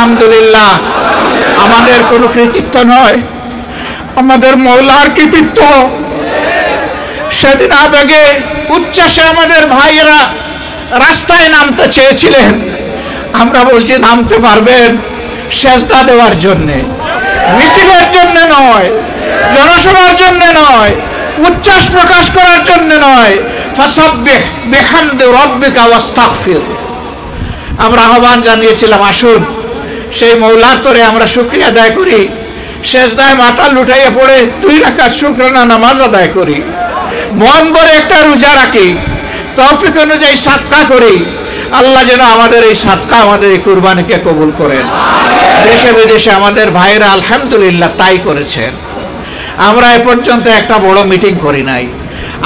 আলহামদুলিল্লাহ। আমাদের কোনো কৃতিত্ব নয়, আমাদের মওলার কৃতিত্ব। সেদিন আবেগে উচ্ছ্বাসে আমাদের ভাইয়েরা রাস্তায় নামতে চেয়েছিলেন, আমরা বলছি নামতে পারবেন সেজদা দেওয়ার জন্যে, মিছিলের জন্য নয়, জনসভার জন্য নয়, উচ্ছ্বাস প্রকাশ করার জন্য নয়। ফাসাব্বিহ বিহামদি রাব্বিকা ওয়াস্তাগফির। আমরা আহ্বান জানিয়েছিলাম, আসুন সেই মওলার তরে আমরা শুকরিয়া আদায় করি, সেজদায় মাথা লুটাইয়া পড়ে 2 রাকাত শুকরানা নামাজ আদায় করি, মন ভরে একটা রোজা রাখি, তৌফিক অনুযায়ী সাদকা করি। আল্লাহ যেন আমাদের এই সাদকা, আমাদের এই কুরবানিকে কবুল করেন। দেশে বিদেশে আমাদের ভাইরা আলহামদুলিল্লাহ তাই করেছেন। আমরা এ পর্যন্ত একটা বড় মিটিং করি নাই,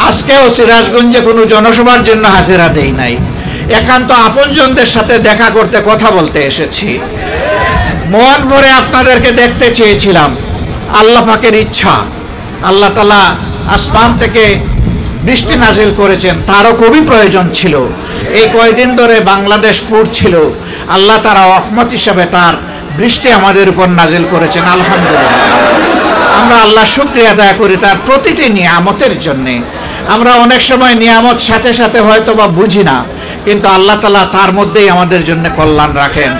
আজকেও সিরাজগঞ্জে কোনো জনসভার জন্য হাজিরা দেই নাই, একান্ত আপনজনদের সাথে দেখা করতে, কথা বলতে এসেছি। মন ভরে আপনাদেরকে দেখতে চেয়েছিলাম, আল্লাহ পাকের ইচ্ছা, আল্লাহ তাআলা আসমান থেকে বৃষ্টি নাজিল করেছেন, তারও খুবই প্রয়োজন ছিল। এই কয়দিন ধরে বাংলাদেশ পুড়ছিল, আল্লাহ তাআলা রহমত হিসাবে তার বৃষ্টি আমাদের উপর নাজিল করেছেন, আলহামদুলিল্লাহ। আমরা আল্লাহ শুকরিয়া আদায় করি তার প্রতিটি নিয়ামতের জন্যে। আমরা অনেক সময় নিয়ামত সাথে সাথে হয়তো বা বুঝি না, কিন্তু আল্লাহ তাআলা তার মধ্যেই আমাদের জন্য কল্যাণ রাখেন।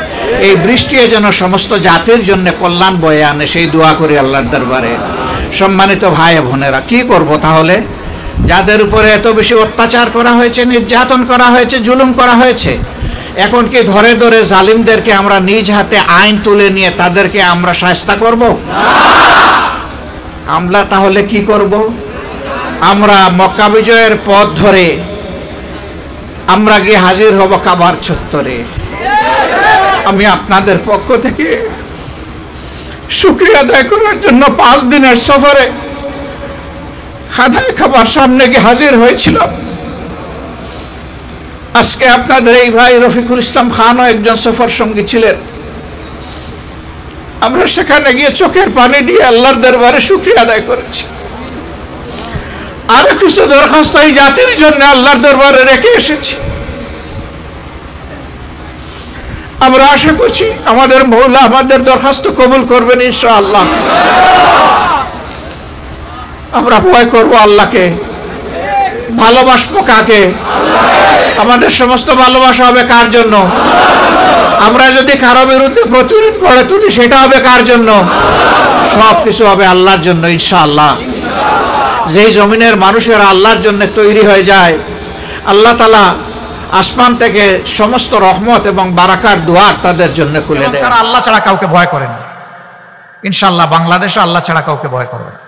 এই বৃষ্টি যেন সমস্ত জাতির জন্য কল্যাণ বয়ে আনে, সেই দোয়া করি আল্লাহর দরবারে। সম্মানিত ভাই বোনেরা, কি করব তাহলে? যাদের উপরে এত বেশি অত্যাচার করা হয়েছে, নির্যাতন করা হয়েছে, জুলুম করা হয়েছে, এখন কি ধরে ধরে জালিমদেরকে আমরা নিজ হাতে আইন তুলে নিয়ে তাদেরকে আমরা শায়েস্তা করব? আমরা তাহলে কি করব? আমরা মক্কা বিজয়ের পথ ধরে আমরা গিয়ে হাজির হব কাবার চত্বরে। আমি আপনাদের পক্ষ থেকে শুকরিয়া আদায় করার জন্য 5 দিনের সফরে খানায় কাবার সামনে গিয়ে হাজির হয়েছিলাম। আজকে আপনাদের এই ভাই রফিকুল ইসলাম খানও একজন সফর সঙ্গী ছিলেন। আমরা সেখানে গিয়ে চোখের পানি দিয়ে আল্লাহর দরবারে শুকরিয়া আদায় করেছি। আরো কিছু দরখাস্ত এই জাতির জন্য আল্লাহর দরবারে রেখে এসেছি। আমরা আশা করছি আমাদের মওলা আমাদের দরখাস্ত কবুল করবেন ইনশাআল্লাহ। আমরা ভয় করব আল্লাহকে, ভালোবাসবো কাকে? আমাদের সমস্ত ভালোবাসা হবে কার জন্য? আমরা যদি কারো বিরুদ্ধে প্রতিরোধ করে তুলি, সেটা হবে কার জন্য? সব কিছু হবে আল্লাহর জন্য ইনশাআল্লাহ। যেই জমিনের মানুষেরা আল্লাহর জন্য তৈরি হয়ে যায়, আল্লাহ তাআলা আসমান থেকে সমস্ত রহমত এবং বারাকার দুয়ার তাদের জন্য খুলে দেয়। তারা আল্লাহ ছাড়া কাউকে ভয় করে না। ইনশাআল্লাহ বাংলাদেশও আল্লাহ ছাড়া কাউকে ভয় করবে না।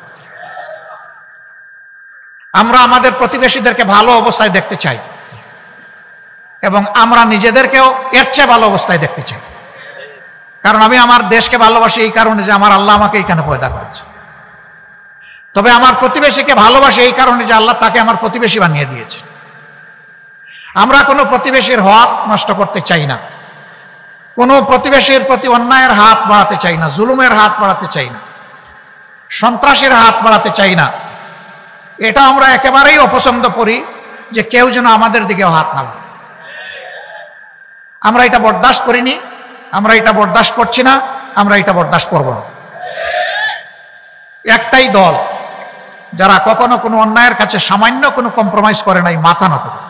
আমরা আমাদের প্রতিবেশীদেরকে ভালো অবস্থায় দেখতে চাই এবং আমরা নিজেদেরকেও এর চেয়ে ভালো অবস্থায় দেখতে চাই। কারণ আমি আমার দেশকে ভালোবাসি এই কারণে যে আমার আল্লাহ আমাকে এইখানে পয়দা করেছে। তবে আমার প্রতিবেশীকে ভালোবাসি এই কারণে যে আল্লাহ তাকে আমার প্রতিবেশী বানিয়ে দিয়েছে। আমরা কোনো প্রতিবেশীর হক নষ্ট করতে চাই না, কোনো প্রতিবেশীর প্রতি অন্যায়ের হাত বাড়াতে চাই না, জুলুমের হাত বাড়াতে চাই না, সন্ত্রাসের হাত বাড়াতে চাই না। এটা আমরা একেবারেই অপছন্দ করি যে কেউ যেন আমাদের দিকেও হাত না বাড়ায়। আমরা এটা বরদাস্ত করিনি, আমরা এটা বরদাস্ত করছি না, আমরা এটা বরদাস্ত করব না। একটাই দল যারা কখনো কোনো অন্যায়ের কাছে সামান্য কোনো কম্প্রোমাইজ করে নাই, মাথা নত করে।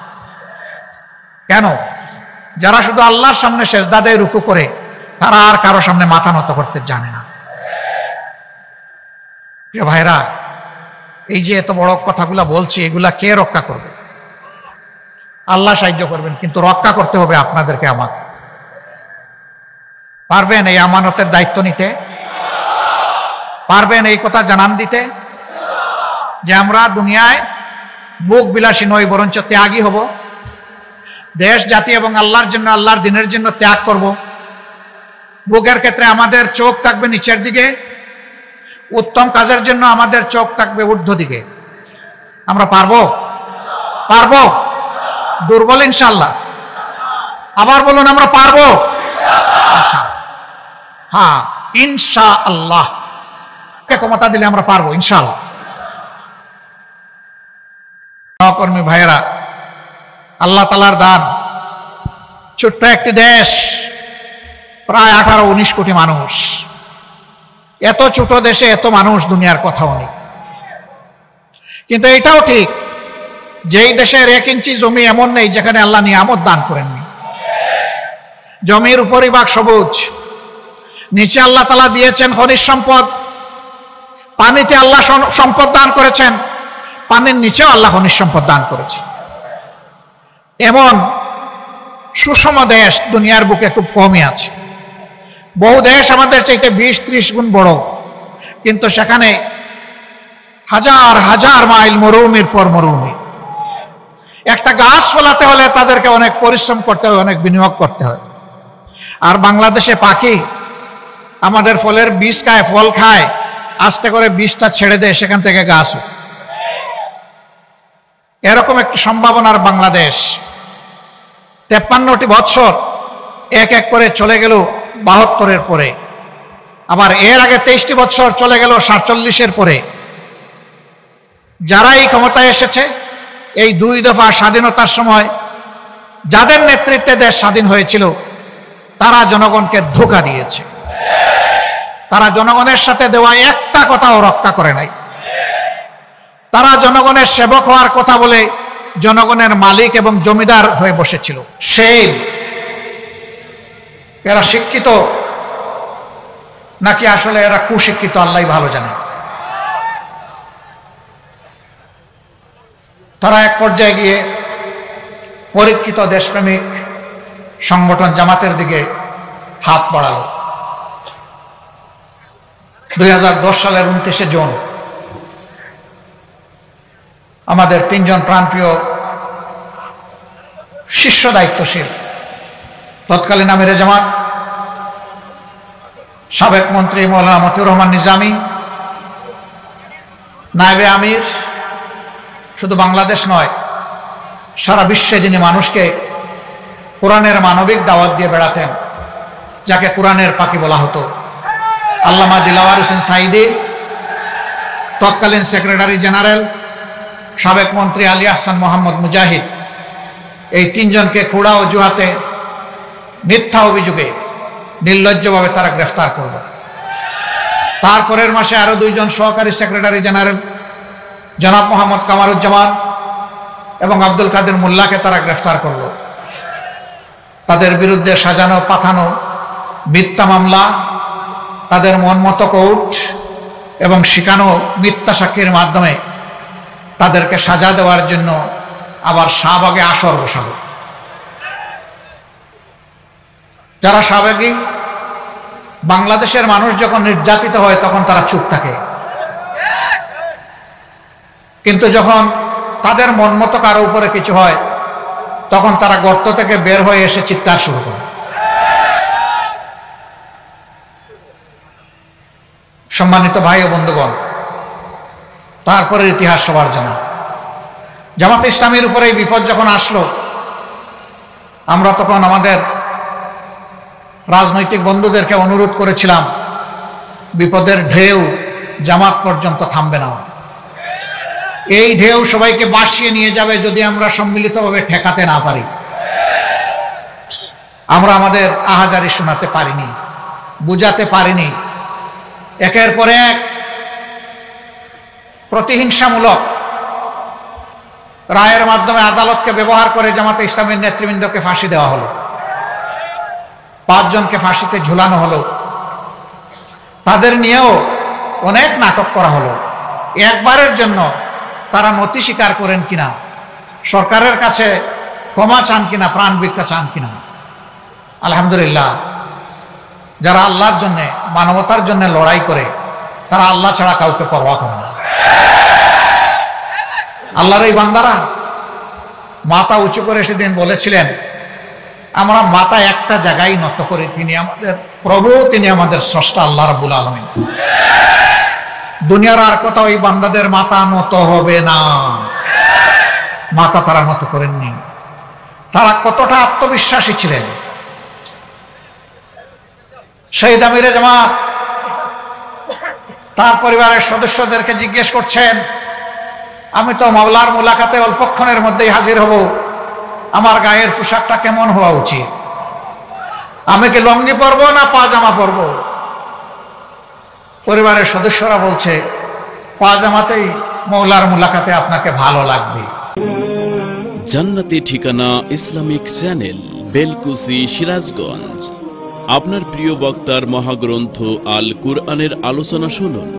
কেন? যারা শুধু আল্লাহর সামনে সেজদা দেয়, রুকু করে, তারা আর কারো সামনে মাথা নত করতে জানে না। প্রিয় ভাইরা, এই যে এত বড় কথাগুলা বলছি, এগুলা কে রক্ষা করবে? আল্লাহ সাহায্য করবেন, কিন্তু রক্ষা করতে হবে আপনাদেরকে, আমাকে। পারবেন এই আমানতের দায়িত্ব নিতে? পারবেন এই কথা জানান দিতে যে আমরা দুনিয়ায় বুক বিলাসী নই, বরঞ্চ ত্যাগী হব। দেশ জাতি এবং আল্লাহর জন্য, আল্লাহর দিনের জন্য ত্যাগ করব। বুকের ক্ষেত্রে আমাদের চোখ থাকবে নিচের দিকে, উত্তম কাজের জন্য আমাদের চোখ থাকবে ঊর্ধ্ব দিকে। আমরা পারবো? পারবো? দুর্বল ইনশাআল্লাহ? আবার বলুন, আমরা পারবো? হ্যাঁ, ইনশাআল্লাহ। ক্ষমতা দিলে আমরা পারবো ইনশাআল্লাহ। সহকর্মী ভাইয়েরা, আল্লাহ তাআলার দান, ছোট্ট একটি দেশ, প্রায় 18-19 কোটি মানুষ। এত ছোট দেশে এত মানুষ, দুনিয়ার কথাও নেই। কিন্তু এটাও ঠিক, যেই দেশের 1 ইঞ্চি জমি এমন নেই যেখানে আল্লাহ নিয়ামত দান করেননি। জমির উপরিভাগ সবুজ, নিচে আল্লাহ তাআলা দিয়েছেন খনিজ সম্পদ, পানিতে আল্লাহ সম্পদ দান করেছেন, পানির নিচেও আল্লাহ খনিজ সম্পদ দান করেছে। এমন সুষম দেশ দুনিয়ার বুকে খুব কমই আছে। বহু দেশ আমাদের চাইতে 20-30 গুণ বড়, কিন্তু সেখানে হাজার হাজার মাইল মরুভূমির পর মরুভূমি। একটা গাছ ফলাতে হলে তাদেরকে অনেক পরিশ্রম করতে হয়, অনেক বিনিয়োগ করতে হয়। আর বাংলাদেশে পাখি আমাদের ফলের বীজ খায়, ফল খায়, আস্তে করে বীজটা ছেড়ে দেয়, সেখান থেকে গাছ। এরকম একটি সম্ভাবনার বাংলাদেশ 53টি বছর এক এক করে চলে গেল 72-এর পরে, আবার এর আগে 23টি বছর চলে গেল 47-এর পরে। যারা এই ক্ষমতায় এসেছে, এই 2 দফা স্বাধীনতার সময় যাদের নেতৃত্বে দেশ স্বাধীন হয়েছিল, তারা জনগণকে ধোঁকা দিয়েছে। তারা জনগণের সাথে দেওয়া একটা কথাও রক্ষা করে নাই। তারা জনগণের সেবক হওয়ার কথা বলে জনগণের মালিক এবং জমিদার হয়ে বসেছিল। সেই এরা শিক্ষিত নাকি আসলে এরা কুশিক্ষিত, আল্লাহই ভালো জানে। তারা এক পর্যায়ে গিয়ে পরীক্ষিত দেশপ্রেমিক সংগঠন জামাতের দিকে হাত বাড়ালো। 2010 সালের 29শে জুন আমাদের 3 জন প্রাণপ্রিয় শীর্ষ দায়িত্বশীল, তৎকালীন আমিরে জামাত, সাবেক মন্ত্রী মৌলানা মতিউর রহমান নিজামী, নায়েবে আমির, শুধু বাংলাদেশ নয় সারা বিশ্বে যিনি মানুষকে কোরআনের মানবিক দাওয়াত দিয়ে বেড়াতেন, যাকে কোরআনের পাখি বলা হতো, আল্লামা দিলাওয়ার হোসেন সাঈদী, তৎকালীন সেক্রেটারি জেনারেল সাবেক মন্ত্রী আলী আহসান মোহাম্মদ মুজাহিদ, এই 3 জনকে খোড়া অজুহাতে মিথ্যা অভিযোগে নির্লজ্জভাবে তারা গ্রেফতার করল। তারপরের মাসে আরো 2 জন সহকারী সেক্রেটারি জেনারেল জনাব মোহাম্মদ কামারুজ্জামান এবং আব্দুল কাদের মোল্লাকে তারা গ্রেফতার করল। তাদের বিরুদ্ধে সাজানো পাঠানো মিথ্যা মামলা, তাদের মনমতো কোর্ট এবং শিখানো মিথ্যা সাক্ষীর মাধ্যমে তাদেরকে সাজা দেওয়ার জন্য আবার শাহবাগে আসর বসালো। যারা শাহবাগী, বাংলাদেশের মানুষ যখন নির্যাতিত হয় তখন তারা চুপ থাকে, কিন্তু যখন তাদের মন মতো কারো উপরে কিছু হয় তখন তারা গর্ত থেকে বের হয়ে এসে চিৎকার শুরু করে। সম্মানিত ভাই ও বন্ধুগণ, তারপরে ইতিহাস সবার জানা। জামাতে ইসলামীর উপরে এই বিপদ যখন আসলো, আমরা তখন আমাদের রাজনৈতিক বন্ধুদেরকে অনুরোধ করেছিলাম, বিপদের ঢেউ জামাত পর্যন্ত থামবে না, এই ঢেউ সবাইকে ভাসিয়ে নিয়ে যাবে যদি আমরা সম্মিলিতভাবে ঠেকাতে না পারি। আমরা আমাদের আহাজারি শোনাতে পারিনি, বুঝাতে পারিনি। একের পর এক প্রতিহিংসামূলক রায়ের মাধ্যমে আদালতকে ব্যবহার করে জামাতে ইসলামের নেতৃবৃন্দকে ফাঁসি দেওয়া হলো, 5 জনকে ফাঁসিতে ঝুলানো হলো, তাদের নিয়েও অনেক নাটক করা হলো। একবারের জন্য তারা নতি স্বীকার করেন কিনা, সরকারের কাছে ক্ষমা চান কিনা, প্রাণ ভিক্ষা চান কিনা। আলহামদুলিল্লাহ, যারা আল্লাহর জন্য, মানবতার জন্য লড়াই করে, তারা আল্লাহ ছাড়া কাউকে পরোয়া করে না। আল্লাহর এই বান্দারা মাথা উঁচু করে সেদিন বলেছিলেন, আমরা মাথা একটা জায়গায় নত করি, তিনি আমাদের প্রভু, তিনি আমাদের স্রষ্টা আল্লাহ রাব্বুল আলামিন। দুনিয়ার আর কোথাও এই বান্দাদের মাথা নত হবে না। মাথা তারা নত করেননি। তারা কতটা আত্মবিশ্বাসী ছিলেন। শহীদ আমিরে জামাত তার পরিবারের সদস্যদেরকে জিজ্ঞেস করছেন, আমি তো মাওলার মুলাকাতে অল্পক্ষণের মধ্যেই হাজির হব, আমার গায়ের পোশাকটা কেমন হওয়া উচিত? আমি কি লঙ্গি পরবো না পাজামা পরবো? পরিবারের সদস্যরা বলছে পাজামাতেই মৌলার মুলাকাতে আপনাকে ভালো লাগবে। জান্নাতি ঠিকানা ইসলামিক চ্যানেল, বেলকুচি, সিরাজগঞ্জ। আপনার প্রিয় বক্তার মহাগ্রন্থ আল কুরআনের আলোচনা শুনুন।